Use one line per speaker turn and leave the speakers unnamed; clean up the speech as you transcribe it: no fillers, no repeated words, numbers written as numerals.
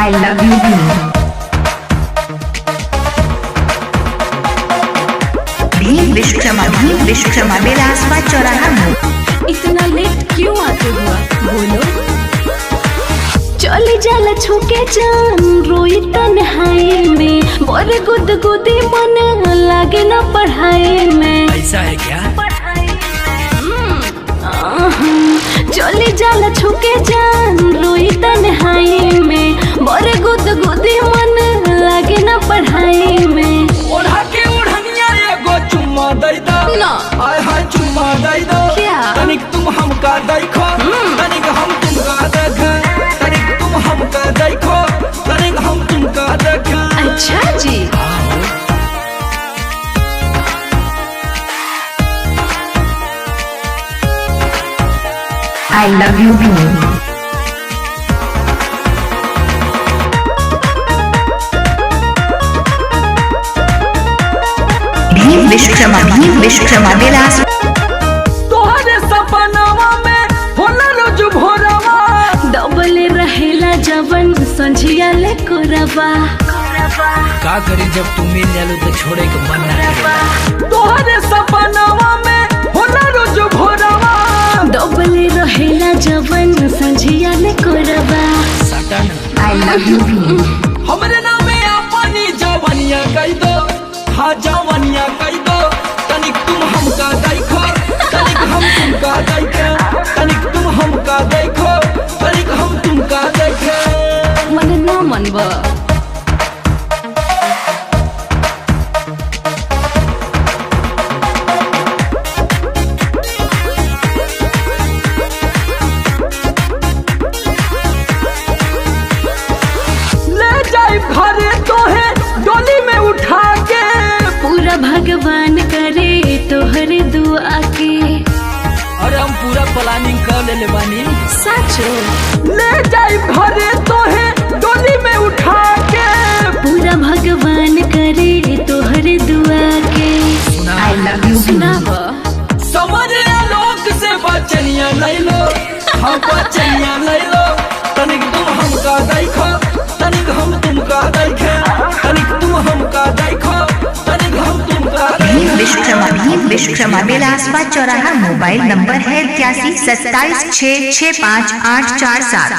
I love you Bhim Vishwakarma मेला आसपास चौराहा मोड़।
इतना लेट क्यों आते हुआ बोलो। चली जाला छुके जान रोई तन्हाई में, बोरे गुद गुदी मन लागे ना पढ़ाई में।
ऐसा है क्या?
चली जाला छुके जान रोई तन्हाई में, बोरे गुद गुदी मन लागे ना पढ़ाई में।
ओढ़ा के ओढ़निया एगो चुम्मा दई दो
ना।
आय हाय चुम्मा दई दो।
क्या?
तनिक तुम हमका देखो, तनिक हम तुमका देखें। तनिक तुम हमका देखो, तनिक हम तुमका देखें।
अच्छा जी।
I love you Bhim Vishwakarma मेला
तोहरे सपनावा में होला रोज भोरवा।
डबल रहेला जवन संझिया ले कोरबा।
का करी जब तू मिल जालू तो छोड़े के मन ना करे। तोहरे सपनावा में होला रोज भोरवा।
डबल रहेला जवन संझिया ले कोरबा।
सटन
I love you भीम
हमरे नामे अपनी जवनिया कह दो। हाँ जवनिया कह दो। तनिक तुम हमका देखो, तनिक हम तुमका देखें। तनिक तुम हमका देखो, तनिक हम तुमका देखें।
मन ना मनबा।
ले जाए घरे तोहे डोली में उठा के।
पूरा भगवान करे तोहरे दुआ के।
अरे हम पूरा प्लानिंग कर ले बानी।
साचो
ले जाए घरे तोहे डोली में उठा के।
पूरा भगवान करे तोहरे दुआ के।
I love you
सुनावा।
समझ लोग से बचनिया ले लो। हम बचनिया ले लो। तनिक तुम हमका देखो, तनिक हम तुमका देखें। तनिक तुम हमका देखो, तनिक हम तुमका
भीम विश्वकर्मा मेला आसपास चौराहा। मोबाइल नंबर है 81 27 6 6 5 8 4 7।